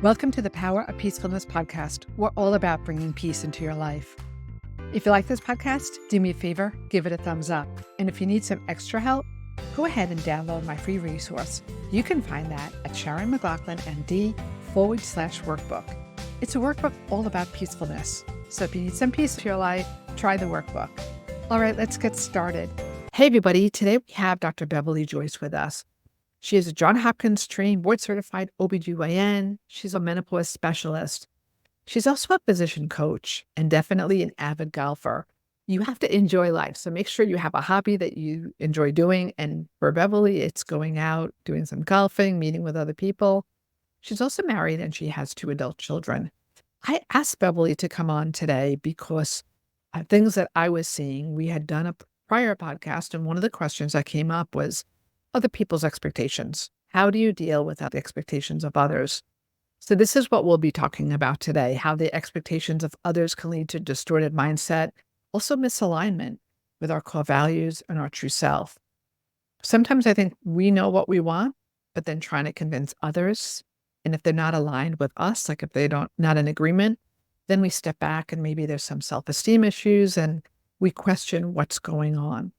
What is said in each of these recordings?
Welcome to the Power of Peacefulness podcast. We're all about bringing peace into your life. If you like this podcast, do me a favor, give it a thumbs up. And if you need some extra help, go ahead and download my free resource. You can find that at SharonMcLaughlinMD/workbook. It's a workbook all about peacefulness. So if you need some peace in your life, try the workbook. All right, let's get started. Hey, everybody. Today we have Dr. Beverly Joyce with us. She is a Johns Hopkins trained board-certified OBGYN. She's a menopause specialist. She's also a physician coach and definitely an avid golfer. You have to enjoy life, so make sure you have a hobby that you enjoy doing. And for Beverly, it's going out, doing some golfing, meeting with other people. She's also married and she has 2 adult children. I asked Beverly to come on today because things that I was seeing, we had done a prior podcast, and one of the questions that came up was other people's expectations. How do you deal with the expectations of others? So this is what we'll be talking about today, how the expectations of others can lead to distorted mindset, also misalignment with our core values and our true self. Sometimes I think we know what we want, but then trying to convince others, and if they're not aligned with us, like if they don't not in agreement, then we step back and maybe there's some self-esteem issues and we question what's going on.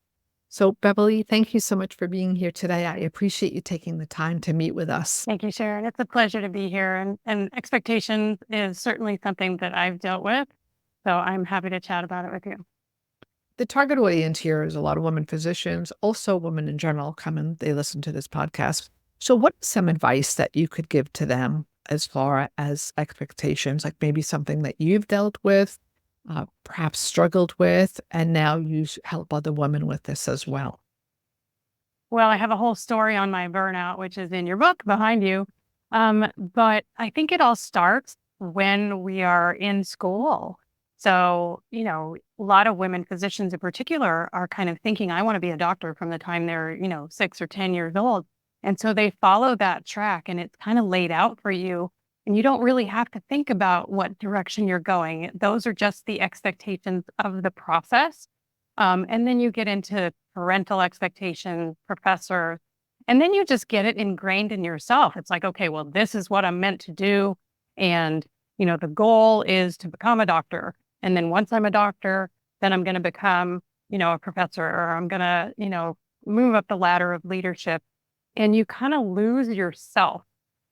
So, Beverly, thank you so much for being here today. I appreciate you taking the time to meet with us. Thank you, Sharon. It's a pleasure to be here. And expectations is certainly something that I've dealt with. So I'm happy to chat about it with you. The target audience here is a lot of women physicians, also women in general come and they listen to this podcast. So what's some advice that you could give to them as far as expectations, like maybe something that you've dealt with, perhaps struggled with, and now you help other women with this as well? Well, I have a whole story on my burnout, which is in your book behind you. But I think it all starts when we are in school. So, a lot of women physicians in particular are kind of thinking, I want to be a doctor from the time they're, 6 or 10 years old. And so they follow that track and it's kind of laid out for you. And you don't really have to think about what direction you're going. Those are just the expectations of the process. And then you get into parental expectations, professors, and then you just get it ingrained in yourself. It's like, okay, well, this is what I'm meant to do. And, the goal is to become a doctor. And then once I'm a doctor, then I'm going to become, a professor, or I'm going to, move up the ladder of leadership. And you kind of lose yourself.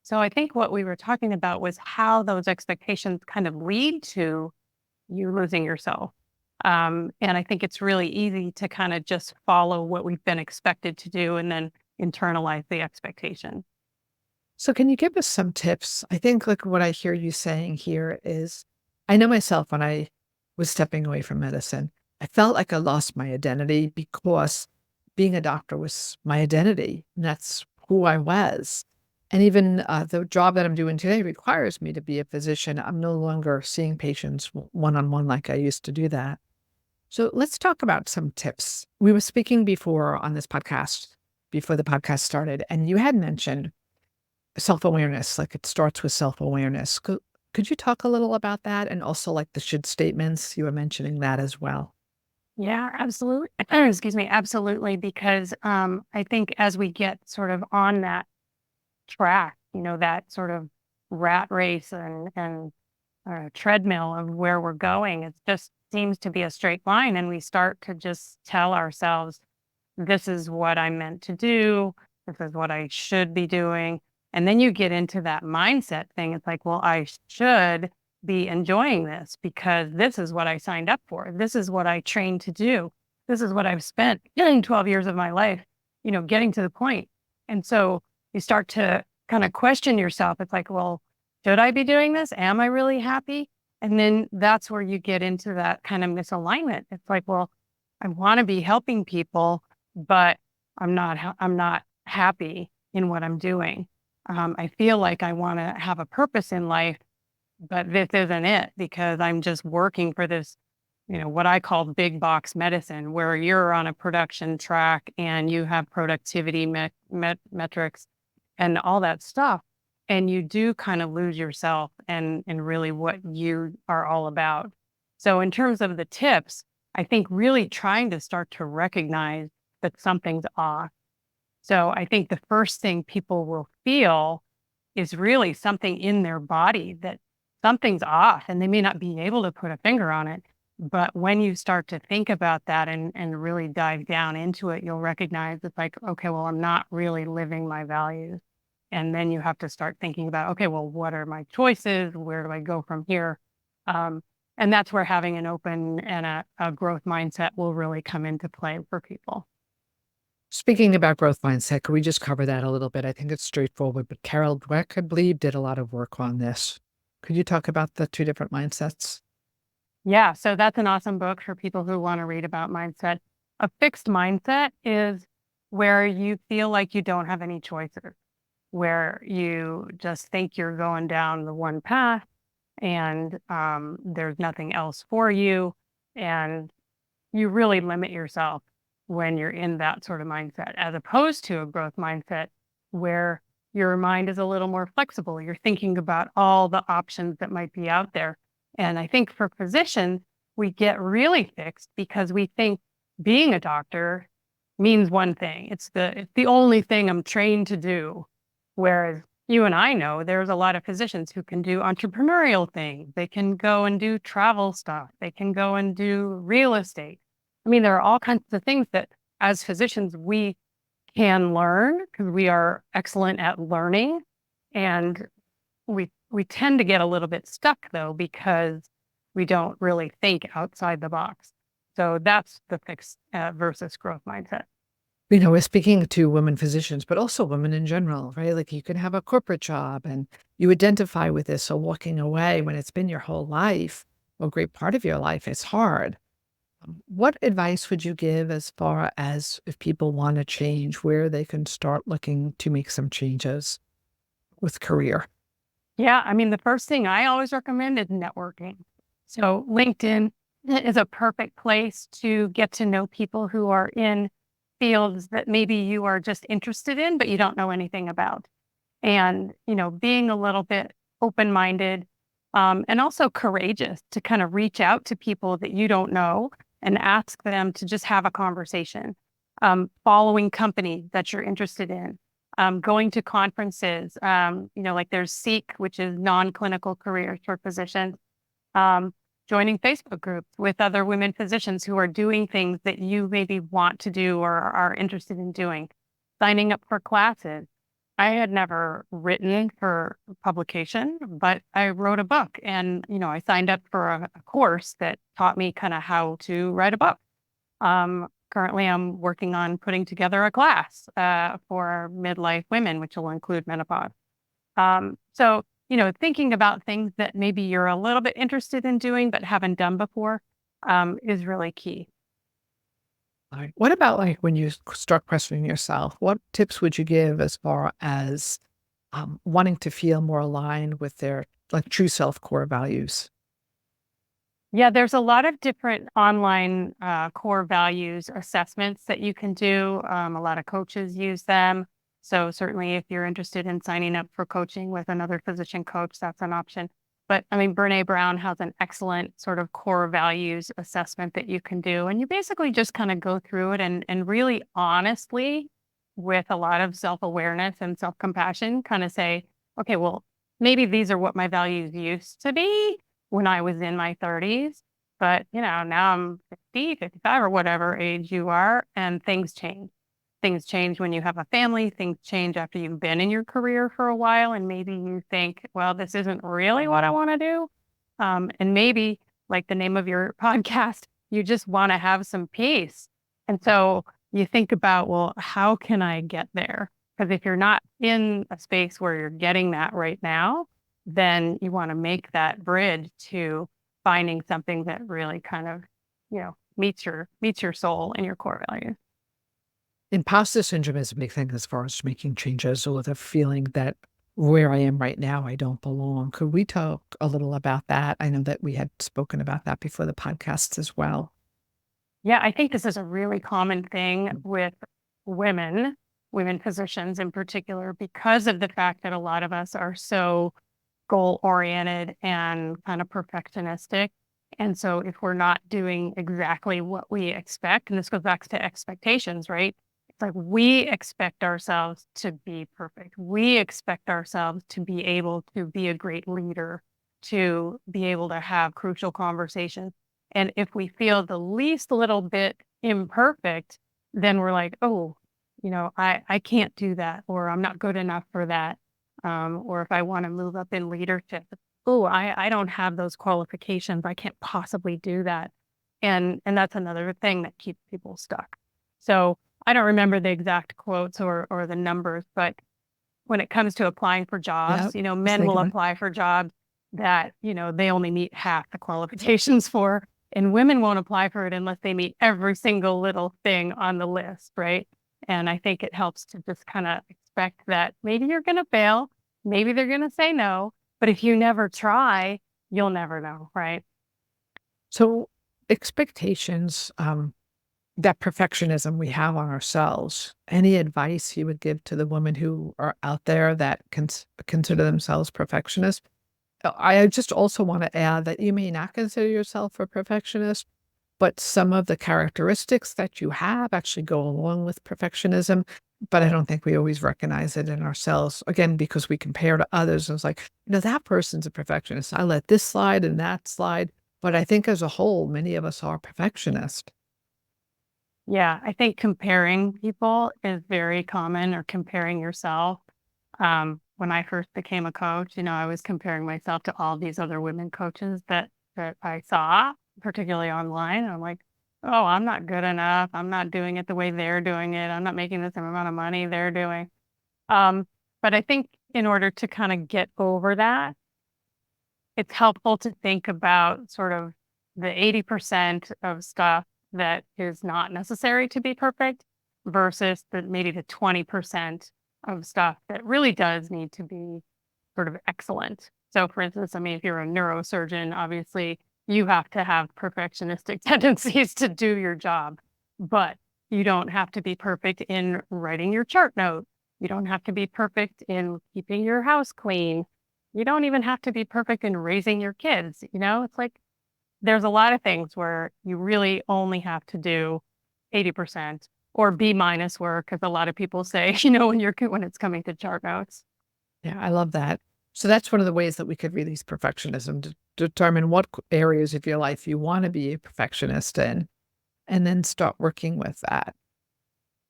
So I think what we were talking about was how those expectations kind of lead to you losing yourself. And I think it's really easy to kind of just follow what we've been expected to do and then internalize the expectation. So can you give us some tips? I think like what I hear you saying here is, I know myself when I was stepping away from medicine, I felt like I lost my identity because being a doctor was my identity. And that's who I was. And even the job that I'm doing today requires me to be a physician. I'm no longer seeing patients one-on-one like I used to do that. So let's talk about some tips. We were speaking before on this podcast, before the podcast started, and you had mentioned self-awareness, like it starts with self-awareness. Could you talk a little about that? And also like the should statements, you were mentioning that as well. Yeah, absolutely. Excuse me, absolutely. Because I think as we get sort of on that track, that sort of rat race and treadmill of where we're going, it just seems to be a straight line. And we start to just tell ourselves, this is what I'm meant to do. This is what I should be doing. And then you get into that mindset thing. It's like, well, I should be enjoying this because this is what I signed up for. This is what I trained to do. This is what I've spent 12 years of my life, getting to the point. And so you start to kind of question yourself. It's like, well, should I be doing this? Am I really happy? And then that's where you get into that kind of misalignment. It's like, well, I want to be helping people, but I'm not happy in what I'm doing. I feel like I want to have a purpose in life, but this isn't it because I'm just working for this, what I call big box medicine, where you're on a production track and you have productivity metrics and all that stuff. And you do kind of lose yourself and really what you are all about. So in terms of the tips, I think really trying to start to recognize that something's off. So I think the first thing people will feel is really something in their body, that something's off, and they may not be able to put a finger on it. But when you start to think about that and really dive down into it, you'll recognize it's like, okay, well, I'm not really living my values. And then you have to start thinking about, okay, well, what are my choices? Where do I go from here? Um, and that's where having an open and a growth mindset will really come into play for people. Speaking about growth mindset, could we just cover that a little bit? I think it's straightforward, but Carol Dweck, I believe, did a lot of work on this. Could you talk about the two different mindsets? Yeah, so that's an awesome book for people who want to read about mindset. A fixed mindset is where you feel like you don't have any choices, where you just think you're going down the one path and there's nothing else for you. And you really limit yourself when you're in that sort of mindset, as opposed to a growth mindset where your mind is a little more flexible. You're thinking about all the options that might be out there. And I think for physicians, we get really fixed because we think being a doctor means one thing. It's the only thing I'm trained to do. Whereas you and I know there's a lot of physicians who can do entrepreneurial things. They can go and do travel stuff. They can go and do real estate. I mean, there are all kinds of things that as physicians we can learn because we are excellent at learning. And we tend to get a little bit stuck though, because we don't really think outside the box. So that's the fixed versus growth mindset. We're speaking to women physicians, but also women in general, right? Like you can have a corporate job and you identify with this. So walking away when it's been your whole life, or a great part of your life, it's hard. What advice would you give as far as if people want to change, where they can start looking to make some changes with career? Yeah, I mean, the first thing I always recommend is networking. So LinkedIn is a perfect place to get to know people who are in fields that maybe you are just interested in, but you don't know anything about. And, being a little bit open-minded, and also courageous to kind of reach out to people that you don't know and ask them to just have a conversation. Following companies that you're interested in, going to conferences, like there's Seek, which is non-clinical careers for physicians, um, joining Facebook groups with other women physicians who are doing things that you maybe want to do or are interested in doing, signing up for classes. I had never written for publication, but I wrote a book and, I signed up for a course that taught me kind of how to write a book. Currently, I'm working on putting together a class for midlife women, which will include menopause. So, thinking about things that maybe you're a little bit interested in doing but haven't done before is really key. All right. What about like when you start questioning yourself? What tips would you give as far as wanting to feel more aligned with their like true self core values? Yeah, there's a lot of different online core values assessments that you can do. A lot of coaches use them. So certainly if you're interested in signing up for coaching with another physician coach, that's an option. But I mean, Brene Brown has an excellent sort of core values assessment that you can do. And you basically just kind of go through it and really honestly, with a lot of self-awareness and self-compassion, kind of say, okay, well, maybe these are what my values used to be when I was in my 30s. But, now I'm 50, 55, or whatever age you are, and things change. Things change when you have a family. Things change after you've been in your career for a while. And maybe you think, well, this isn't really what I want to do. And maybe, like the name of your podcast, you just want to have some peace. And so you think about, well, how can I get there? Because if you're not in a space where you're getting that right now, then you want to make that bridge to finding something that really kind of, meets your soul and your core values. Imposter syndrome is a big thing as far as making changes or the feeling that where I am right now, I don't belong. Could we talk a little about that? I know that we had spoken about that before the podcast as well. Yeah, I think this is a really common thing with women, women physicians in particular, because of the fact that a lot of us are so goal oriented and kind of perfectionistic. And so if we're not doing exactly what we expect, and this goes back to expectations, right? It's like we expect ourselves to be perfect. We expect ourselves to be able to be a great leader, to be able to have crucial conversations. And if we feel the least little bit imperfect, then we're like, oh, I can't do that, or I'm not good enough for that. Or if I want to move up in leadership, oh, I don't have those qualifications. I can't possibly do that. And that's another thing that keeps people stuck. So I don't remember the exact quotes or the numbers, but when it comes to applying for Yeah. jobs, Was men will thinking, apply for jobs that, they only meet half the qualifications for, and women won't apply for it unless they meet every single little thing on the list, right? And I think it helps to just kind of expect that maybe you're going to fail, maybe they're going to say no, but if you never try, you'll never know, right? so expectations, that perfectionism we have on ourselves, any advice you would give to the women who are out there that consider themselves perfectionists? I just also want to add that you may not consider yourself a perfectionist, but some of the characteristics that you have actually go along with perfectionism. But I don't think we always recognize it in ourselves. Again, because we compare to others. And it's like, that person's a perfectionist. I let this slide and that slide. But I think as a whole, many of us are perfectionists. Yeah, I think comparing people is very common, or comparing yourself. When I first became a coach, I was comparing myself to all these other women coaches that I saw, particularly online. I'm like, oh, I'm not good enough. I'm not doing it the way they're doing it. I'm not making the same amount of money they're doing. Um, but I think in order to kind of get over that, it's helpful to think about sort of the 80% of stuff that is not necessary to be perfect versus maybe the 20% of stuff that really does need to be sort of excellent. So for instance, I mean, if you're a neurosurgeon, obviously you have to have perfectionistic tendencies to do your job, but you don't have to be perfect in writing your chart note. You don't have to be perfect in keeping your house clean. You don't even have to be perfect in raising your kids. It's like there's a lot of things where you really only have to do 80% or B minus work, as a lot of people say, when it's coming to chart notes. Yeah, I love that. So that's one of the ways that we could release perfectionism to determine what areas of your life you want to be a perfectionist in, and then start working with that.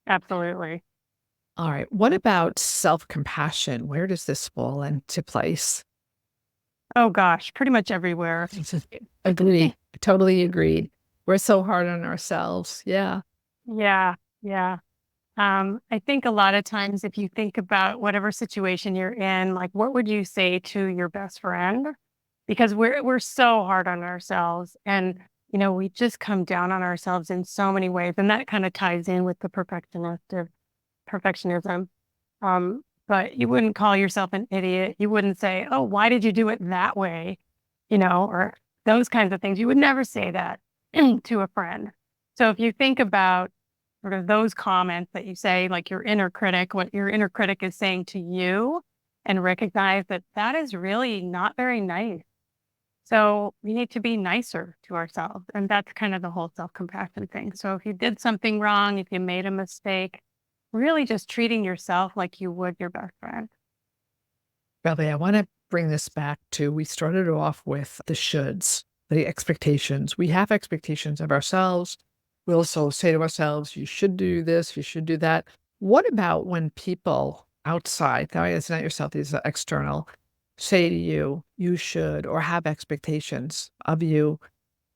Absolutely. All right. What about self compassion? Where does this fall into place? Oh gosh, pretty much everywhere. Agree. Totally agreed. We're so hard on ourselves. Yeah. Yeah, yeah. I think a lot of times if you think about whatever situation you're in, like what would you say to your best friend? Because we're so hard on ourselves, and we just come down on ourselves in so many ways. And that kind of ties in with the perfectionism. But you wouldn't call yourself an idiot. You wouldn't say, "Oh, why did you do it that way?" Or those kinds of things. You would never say that to a friend. So if you think about sort of those comments that you say, like your inner critic, what your inner critic is saying to you, and recognize that that is really not very nice. So we need to be nicer to ourselves. And that's kind of the whole self-compassion thing. So if you did something wrong, if you made a mistake, really just treating yourself like you would your best friend. Bradley, I want to bring this back to we started off with the shoulds, the expectations. We have expectations of ourselves. We also say to ourselves, you should do this, you should do that. What about when people outside, now it's not yourself, these are external, say to you, you should, or have expectations of you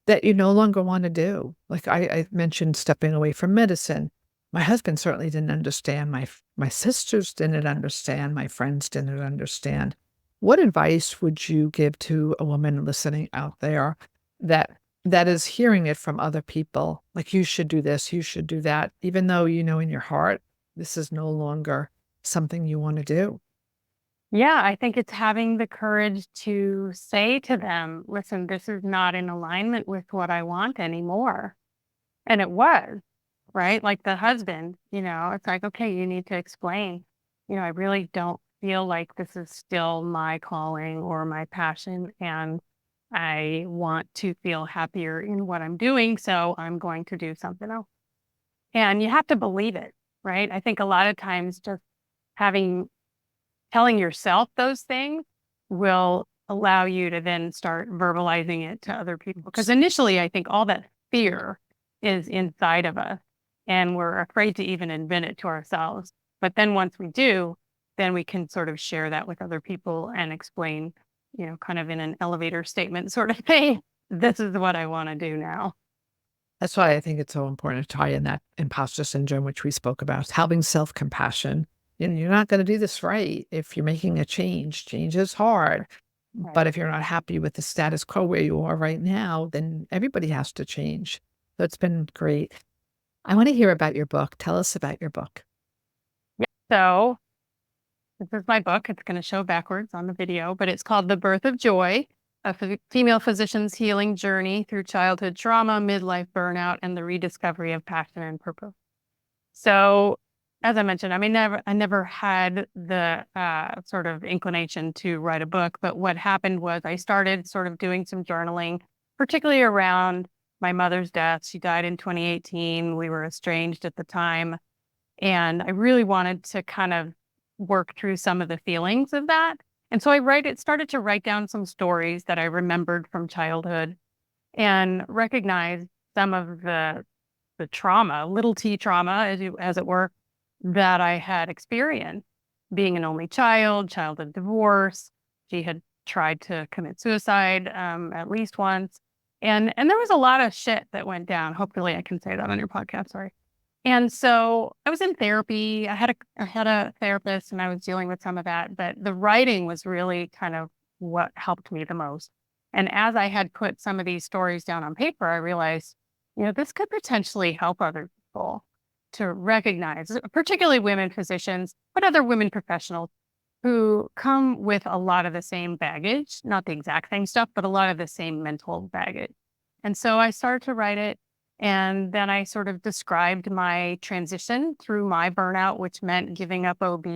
that you no longer want to do? Like I mentioned stepping away from medicine. My husband certainly didn't understand. My sisters didn't understand. My friends didn't understand. What advice would you give to a woman listening out there that that is hearing it from other people? Like you should do this, you should do that, even though you know in your heart this is no longer something you want to do. Yeah, I think it's having the courage to say to them, listen, this is not in alignment with what I want anymore. And it was, right? Like the husband, it's like, okay, you need to explain, I really don't feel like this is still my calling or my passion. And I want to feel happier in what I'm doing. So I'm going to do something else. And you have to believe it. right? I think a lot of times just telling yourself those things will allow you to then start verbalizing it to other people. Because initially, I think all that fear is inside of us and we're afraid to even admit it to ourselves. But then once we do, then we can sort of share that with other people and explain, kind of in an elevator statement sort of thing. This is what I want to do now. That's why I think it's so important to tie in that imposter syndrome, which we spoke about, having self-compassion. You're not going to do this right if you're making a change. Change is hard. Right. But if you're not happy with the status quo where you are right now, then everybody has to change. So it's been great. I want to hear about your book. Tell us about your book. Yeah. So this is my book. It's going to show backwards on the video, but it's called The Birth of Joy, a female physician's healing journey through childhood trauma, midlife burnout, and the rediscovery of passion and purpose. So, as I mentioned, I never had the sort of inclination to write a book, but what happened was I started sort of doing some journaling, particularly around my mother's death. She died in 2018. We were estranged at the time, and I really wanted to kind of work through some of the feelings of that. And so started to write down some stories that I remembered from childhood and recognized some of the trauma, little t trauma, as it were, that I had experienced being an only child of divorce. She had tried to commit suicide at least once. And there was a lot of shit that went down. Hopefully I can say that on your podcast. Sorry. And so I was in therapy. I had a therapist and I was dealing with some of that, but the writing was really kind of what helped me the most. And as I had put some of these stories down on paper, I realized, this could potentially help other people to recognize, particularly women physicians, but other women professionals who come with a lot of the same baggage, not the exact same stuff, but a lot of the same mental baggage. And so I started to write it. And then I sort of described my transition through my burnout, which meant giving up OB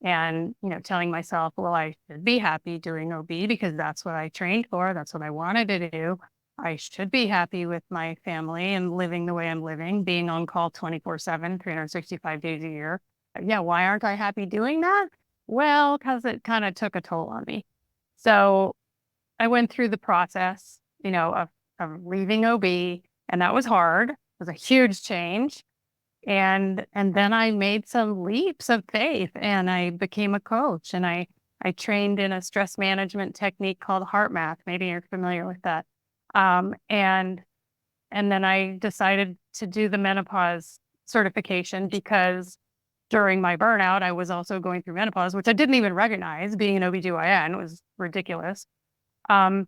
and, telling myself, well, I should be happy doing OB because that's what I trained for. That's what I wanted to do. I should be happy with my family and living the way I'm living, being on call 24/7, 365 days a year. Yeah, why aren't I happy doing that? Well, because it kind of took a toll on me. So I went through the process, of leaving OB, and that was hard. It was a huge change. And then I made some leaps of faith and I became a coach and I trained in a stress management technique called heart math. Maybe you're familiar with that. And then I decided to do the menopause certification because during my burnout, I was also going through menopause, which I didn't even recognize being an OBGYN. It was ridiculous. And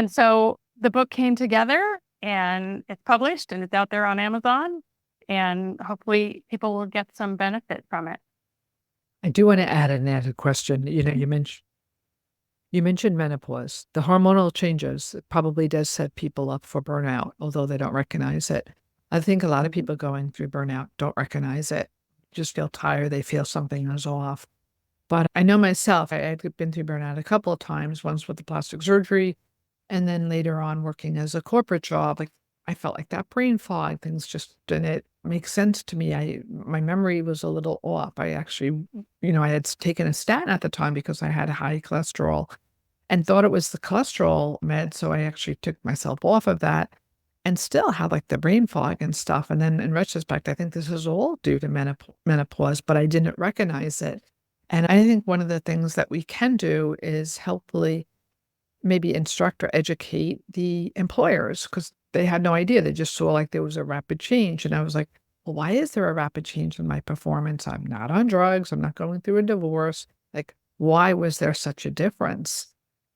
so the book came together and it's published and it's out there on Amazon. And hopefully people will get some benefit from it. I do want to add an added question. You mentioned menopause. The hormonal changes probably does set people up for burnout, although they don't recognize it. I think a lot of people going through burnout don't recognize it, just feel tired. They feel something is off. But I know myself, I had been through burnout a couple of times, once with the plastic surgery, and then later on working as a corporate job. Like I felt like that brain fog, things just didn't make sense to me. My memory was a little off. I actually, I had taken a statin at the time because I had high cholesterol and thought it was the cholesterol med. So I actually took myself off of that and still had like the brain fog and stuff. And then in retrospect, I think this is all due to menopause, but I didn't recognize it. And I think one of the things that we can do is helpfully maybe instruct or educate the employers because they had no idea. They just saw like there was a rapid change. And I was like, well, why is there a rapid change in my performance? I'm not on drugs. I'm not going through a divorce. Like, why was there such a difference?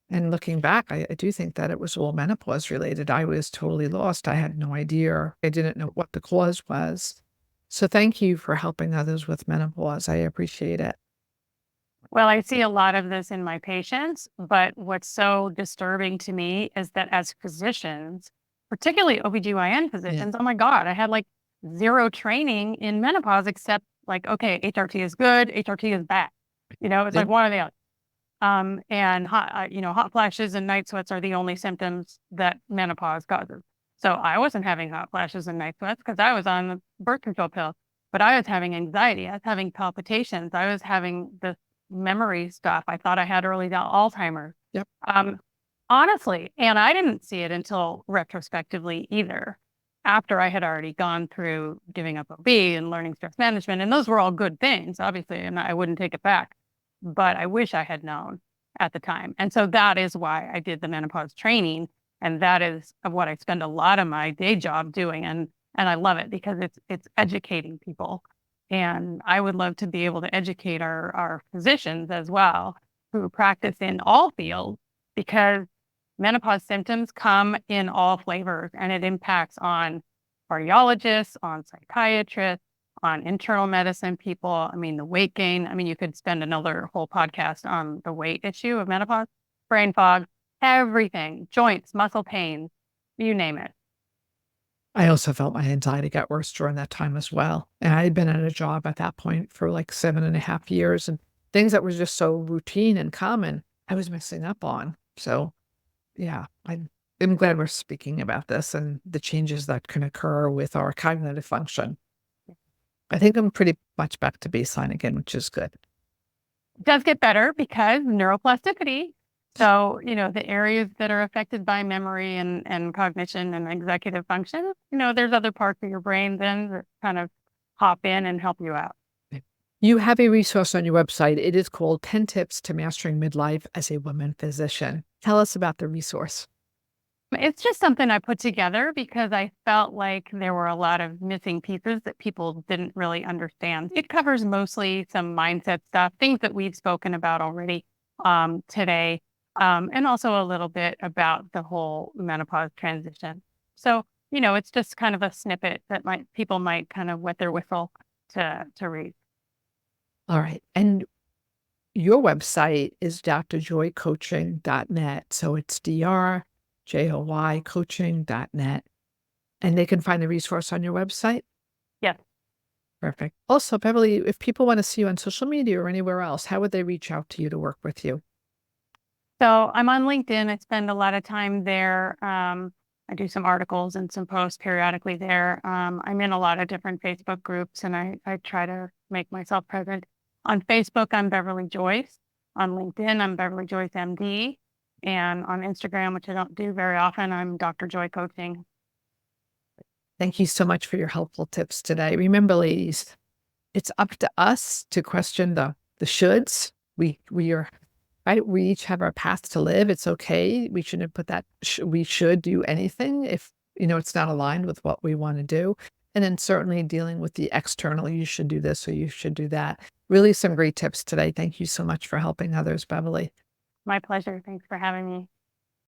And looking back, I do think that it was all menopause related. I was totally lost. I had no idea. I didn't know what the cause was. So thank you for helping others with menopause. I appreciate it. Well, I see a lot of this in my patients, but what's so disturbing to me is that as physicians, particularly OBGYN physicians, oh my God, I had like zero training in menopause except like, okay, HRT is good, HRT is bad. It's like one or the other. And hot flashes and night sweats are the only symptoms that menopause causes. So I wasn't having hot flashes and night sweats because I was on the birth control pill. but I was having anxiety. I was having palpitations. I was having this memory stuff. I thought I had early Alzheimer's. Yep. Honestly, and I didn't see it until retrospectively either, after I had already gone through giving up OB and learning stress management. And those were all good things, obviously, and I wouldn't take it back. But I wish I had known at the time. And so that is why I did the menopause training. And that is what I spend a lot of my day job doing. And I love it because it's educating people. And I would love to be able to educate our physicians as well who practice in all fields, because menopause symptoms come in all flavors, and it impacts on cardiologists, on psychiatrists, on internal medicine people. I mean, the weight gain. I mean, you could spend another whole podcast on the weight issue of menopause, brain fog, everything, joints, muscle pain, you name it. I also felt my anxiety got worse during that time as well. And I had been at a job at that point for like 7.5 years, and things that were just so routine and common, I was messing up on. So yeah, I'm glad we're speaking about this and the changes that can occur with our cognitive function. I think I'm pretty much back to baseline again, which is good. It does get better because neuroplasticity. So, the areas that are affected by memory and cognition and executive function, there's other parts of your brain then that kind of hop in and help you out. You have a resource on your website. It is called 10 Tips to Mastering Midlife as a Woman Physician. Tell us about the resource. It's just something I put together because I felt like there were a lot of missing pieces that people didn't really understand. It covers mostly some mindset stuff, things that we've spoken about already today, and also a little bit about the whole menopause transition. So, it's just kind of a snippet that people might kind of wet their whistle to read. All right. And your website is drjoycoaching.net. So it's drjoy coaching.net. And they can find the resource on your website? Yes. Perfect. Also, Beverly, if people want to see you on social media or anywhere else, how would they reach out to you to work with you? So I'm on LinkedIn. I spend a lot of time there. I do some articles and some posts periodically there. I'm in a lot of different Facebook groups, and I try to make myself present. On Facebook, I'm Beverly Joyce. On LinkedIn, I'm Beverly Joyce MD. And on Instagram, which I don't do very often, I'm Dr. Joy Coaching. Thank you so much for your helpful tips today. Remember, ladies, it's up to us to question the shoulds. We are right. We each have our path to live. It's okay. We shouldn't put that we should do anything if it's not aligned with what we want to do. And then certainly dealing with the external, you should do this or you should do that. Really some great tips today. Thank you so much for helping others, Beverly. My pleasure. Thanks for having me.